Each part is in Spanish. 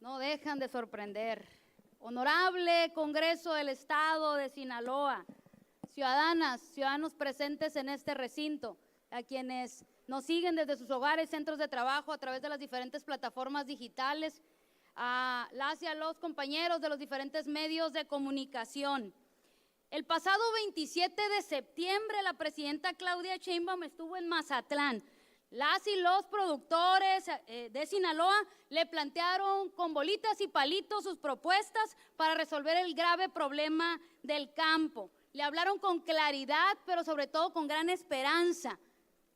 no dejan de sorprender. Honorable Congreso del Estado de Sinaloa, ciudadanas, ciudadanos presentes en este recinto, a quienes nos siguen desde sus hogares, centros de trabajo, a través de las diferentes plataformas digitales, a las y a los compañeros de los diferentes medios de comunicación. El pasado 27 de septiembre, la presidenta Claudia Sheinbaum estuvo en Mazatlán. Las y los productores de Sinaloa le plantearon con bolitas y palitos sus propuestas para resolver el grave problema del campo. Le hablaron con claridad, pero sobre todo con gran esperanza.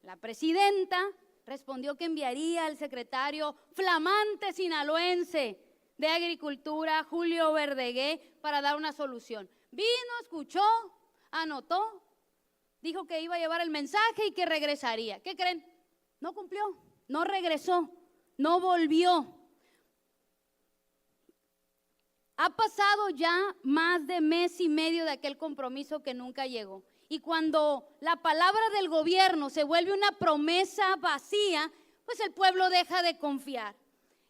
La presidenta respondió que enviaría al secretario flamante sinaloense de Agricultura, Julio Verdegué, para dar una solución. Vino, escuchó, anotó, dijo que iba a llevar el mensaje y que regresaría. ¿Qué creen? No cumplió, no regresó, no volvió. Ha pasado ya más de mes y medio de aquel compromiso que nunca llegó. Y cuando la palabra del gobierno se vuelve una promesa vacía, pues el pueblo deja de confiar.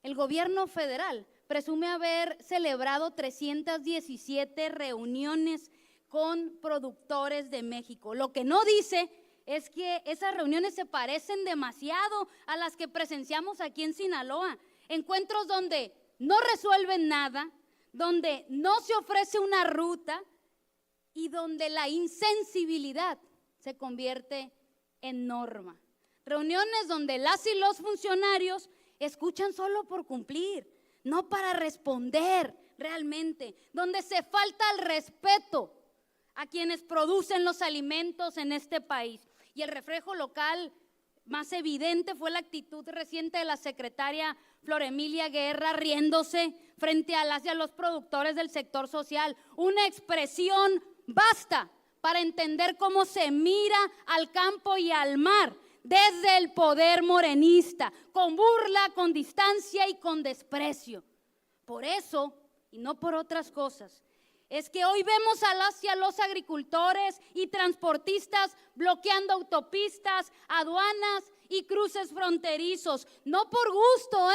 El gobierno federal presume haber celebrado 317 reuniones con productores de México. Lo que no dice es que esas reuniones se parecen demasiado a las que presenciamos aquí en Sinaloa. Encuentros donde no resuelven nada, donde no se ofrece una ruta y donde la insensibilidad se convierte en norma. Reuniones donde las y los funcionarios escuchan solo por cumplir, no para responder realmente, donde se falta el respeto a quienes producen los alimentos en este país. Y el reflejo local más evidente fue la actitud reciente de la secretaria Flor Emilia Guerra riéndose frente a las y a los productores del sector social. Una expresión basta para entender cómo se mira al campo y al mar desde el poder morenista, con burla, con distancia y con desprecio. Por eso, y no por otras cosas, es que hoy vemos a las y a los agricultores y transportistas bloqueando autopistas, aduanas y cruces fronterizos, no por gusto,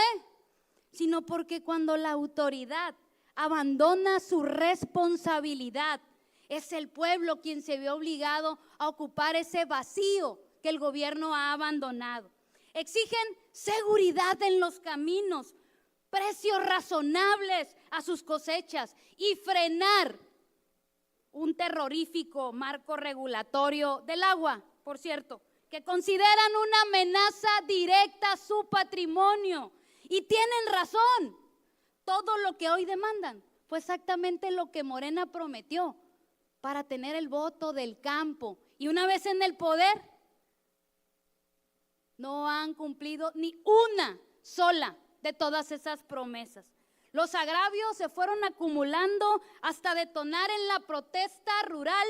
sino porque cuando la autoridad abandona su responsabilidad, es el pueblo quien se ve obligado a ocupar ese vacío que el gobierno ha abandonado. Exigen seguridad en los caminos, precios razonables a sus cosechas y frenar un terrorífico marco regulatorio del agua, por cierto, que consideran una amenaza directa a su patrimonio. Y tienen razón, todo lo que hoy demandan fue exactamente lo que Morena prometió para tener el voto del campo. Y una vez en el poder, no han cumplido ni una sola de todas esas promesas. Los agravios se fueron acumulando hasta detonar en la protesta rural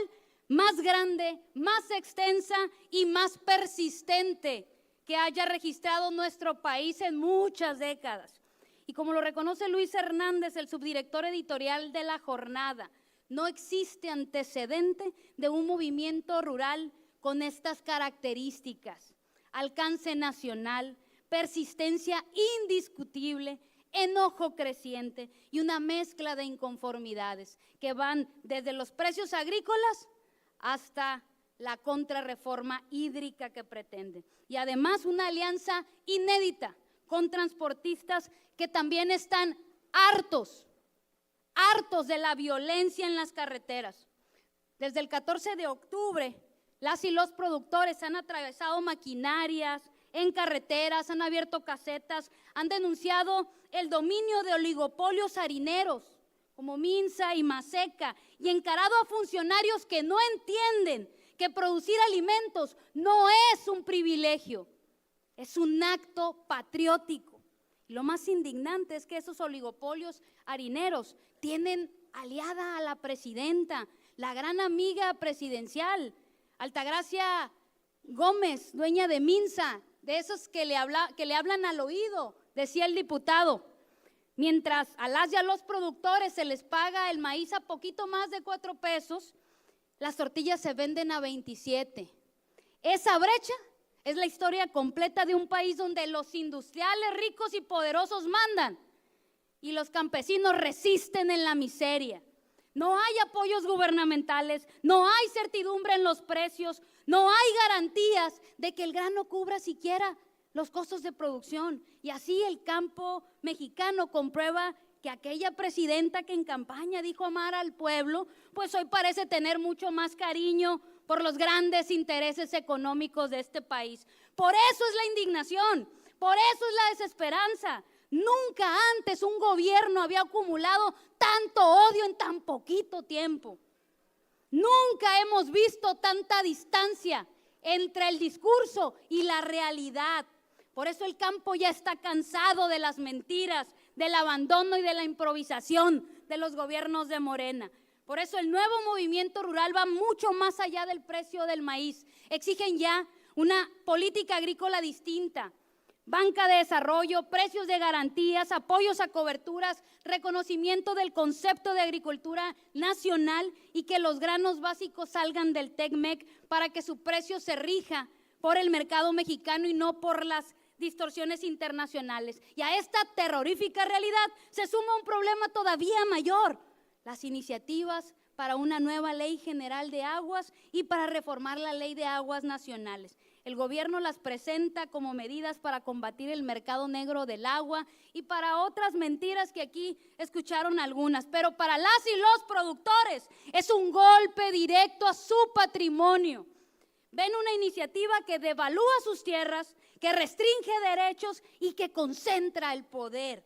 más grande, más extensa y más persistente que haya registrado nuestro país en muchas décadas. Y como lo reconoce Luis Hernández, el subdirector editorial de La Jornada, no existe antecedente de un movimiento rural con estas características: alcance nacional, persistencia indiscutible, enojo creciente y una mezcla de inconformidades que van desde los precios agrícolas hasta la contrarreforma hídrica que pretende. Y además una alianza inédita con transportistas que también están hartos de la violencia en las carreteras. Desde el 14 de octubre, las y los productores han atravesado maquinarias en carreteras, han abierto casetas, han denunciado el dominio de oligopolios harineros como Minsa y Maseca y encarado a funcionarios que no entienden que producir alimentos no es un privilegio, es un acto patriótico. Y lo más indignante es que esos oligopolios harineros tienen aliada a la presidenta, la gran amiga presidencial, Altagracia Gómez, dueña de Minsa, de esos que le hablan al oído, decía el diputado. Mientras a las y a los productores se les paga el maíz a poquito más de 4 pesos, las tortillas se venden a 27. Esa brecha es la historia completa de un país donde los industriales ricos y poderosos mandan y los campesinos resisten en la miseria. No hay apoyos gubernamentales, no hay certidumbre en los precios, no hay garantías de que el grano cubra siquiera los costos de producción. Y así el campo mexicano comprueba que aquella presidenta que en campaña dijo amar al pueblo, pues hoy parece tener mucho más cariño por los grandes intereses económicos de este país. Por eso es la indignación, por eso es la desesperanza. Nunca antes un gobierno había acumulado tanto odio en tan poquito tiempo. Nunca hemos visto tanta distancia entre el discurso y la realidad. Por eso el campo ya está cansado de las mentiras, del abandono y de la improvisación de los gobiernos de Morena. Por eso el nuevo movimiento rural va mucho más allá del precio del maíz. Exigen ya una política agrícola distinta, banca de desarrollo, precios de garantías, apoyos a coberturas, reconocimiento del concepto de agricultura nacional y que los granos básicos salgan del TECMEC para que su precio se rija por el mercado mexicano y no por las distorsiones internacionales. Y a esta terrorífica realidad se suma un problema todavía mayor: las iniciativas para una nueva ley general de aguas y para reformar la ley de aguas nacionales. El gobierno las presenta como medidas para combatir el mercado negro del agua y para otras mentiras que aquí escucharon algunas, pero para las y los productores es un golpe directo a su patrimonio. Ven una iniciativa que devalúa sus tierras, que restringe derechos y que concentra el poder.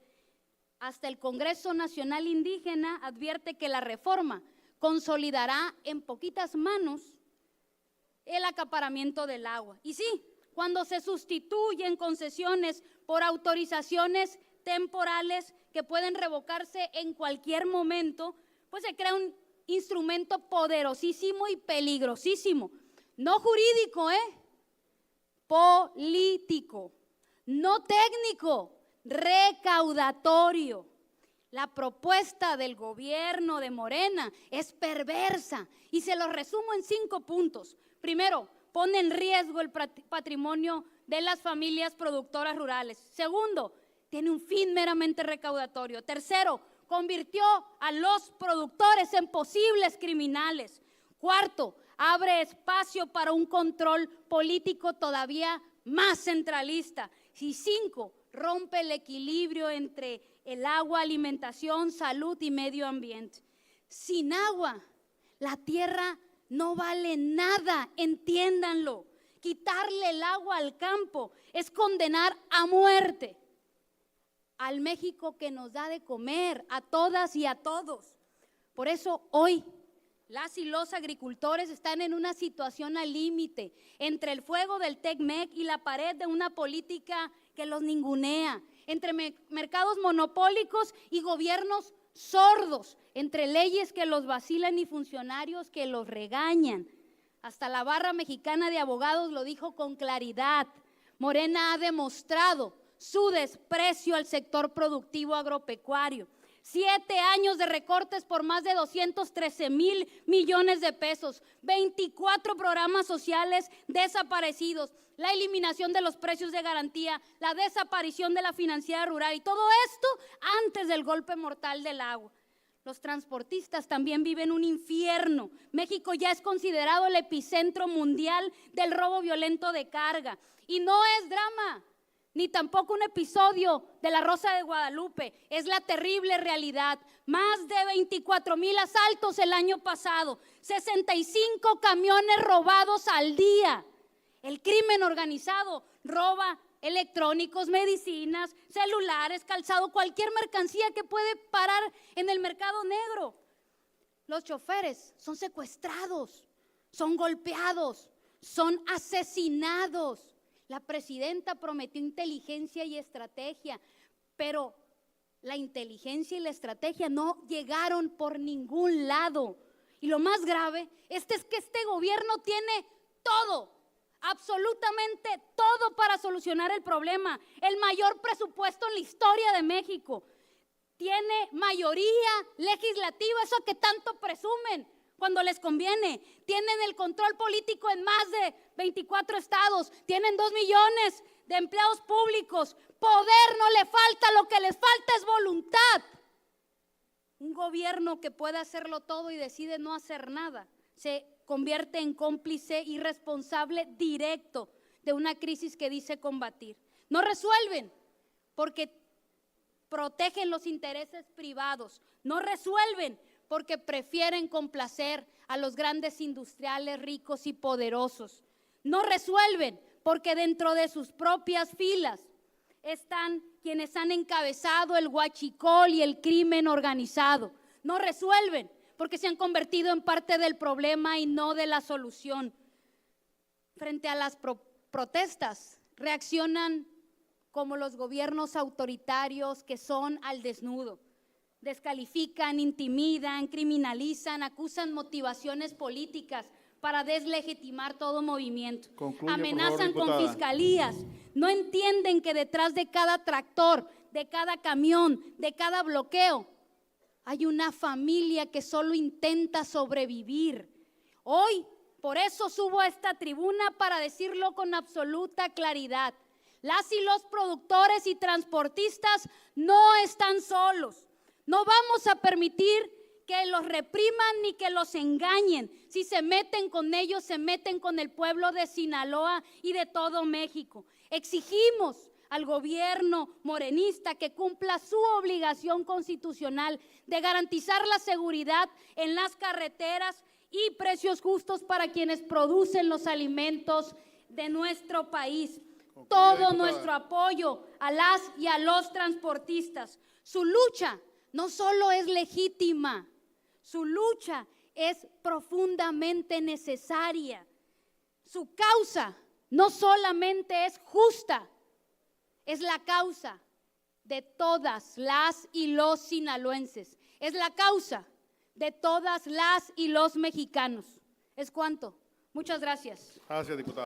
Hasta el Congreso Nacional Indígena advierte que la reforma consolidará en poquitas manos el acaparamiento del agua. Y sí, cuando se sustituyen concesiones por autorizaciones temporales que pueden revocarse en cualquier momento, pues se crea un instrumento poderosísimo y peligrosísimo. No jurídico, político, no técnico, recaudatorio. La propuesta del gobierno de Morena es perversa y se lo resumo en 5 puntos. Primero, pone en riesgo el patrimonio de las familias productoras rurales. Segundo, tiene un fin meramente recaudatorio. Tercero, convirtió a los productores en posibles criminales. Cuarto, abre espacio para un control político todavía más centralista. Y 5, rompe el equilibrio entre el agua, alimentación, salud y medio ambiente. Sin agua, la tierra no vale nada, entiéndanlo. Quitarle el agua al campo es condenar a muerte al México que nos da de comer a todas y a todos. Por eso hoy las y los agricultores están en una situación al límite entre el fuego del TECMEC y la pared de una política que los ningunea, entre mercados monopólicos y gobiernos sordos, entre leyes que los vacilan y funcionarios que los regañan. Hasta la Barra Mexicana de Abogados lo dijo con claridad: Morena ha demostrado su desprecio al sector productivo agropecuario. 7 años de recortes por más de 213,000 millones de pesos, 24 programas sociales desaparecidos, la eliminación de los precios de garantía, la desaparición de la financiera rural y todo esto antes del golpe mortal del agua. Los transportistas también viven un infierno. México ya es considerado el epicentro mundial del robo violento de carga. Y no es drama, ni tampoco un episodio de La Rosa de Guadalupe, es la terrible realidad. Más de 24,000 asaltos el año pasado, 65 camiones robados al día. El crimen organizado roba electrónicos, medicinas, celulares, calzado, cualquier mercancía que puede parar en el mercado negro. Los choferes son secuestrados, son golpeados, son asesinados. La presidenta prometió inteligencia y estrategia, pero la inteligencia y la estrategia no llegaron por ningún lado. Y lo más grave es que este gobierno tiene todo, absolutamente todo para solucionar el problema. El mayor presupuesto en la historia de México. Tiene mayoría legislativa, eso que tanto presumen cuando les conviene. Tienen el control político en más de 24 estados. Tienen 2 millones de empleados públicos. Poder no le falta, lo que les falta es voluntad. gobierno que puede hacerlo todo y decide no hacer nada. Se convierte en cómplice y responsable directo de una crisis que dice combatir. No resuelven porque protegen los intereses privados. No resuelven porque prefieren complacer a los grandes industriales ricos y poderosos. No resuelven porque dentro de sus propias filas están quienes han encabezado el huachicol y el crimen organizado. No resuelven porque se han convertido en parte del problema y no de la solución. Frente a las protestas, reaccionan como los gobiernos autoritarios que son al desnudo. Descalifican, intimidan, criminalizan, acusan motivaciones políticas para deslegitimar todo movimiento. Concluye, amenazan por favor, con fiscalías. No entienden que detrás de cada tractor, de cada camión, de cada bloqueo, hay una familia que solo intenta sobrevivir. Hoy, por eso subo a esta tribuna para decirlo con absoluta claridad. Las y los productores y transportistas no están solos. No vamos a permitir que los repriman ni que los engañen. Si se meten con ellos, se meten con el pueblo de Sinaloa y de todo México. Exigimos al gobierno morenista que cumpla su obligación constitucional de garantizar la seguridad en las carreteras y precios justos para quienes producen los alimentos de nuestro país. Todo nuestro apoyo a las y a los transportistas. Su lucha no solo es legítima, su lucha es profundamente necesaria. Su causa no solamente es justa, es la causa de todas las y los sinaloenses. Es la causa de todas las y los mexicanos. ¿Es cuánto? Muchas gracias. Gracias, diputada.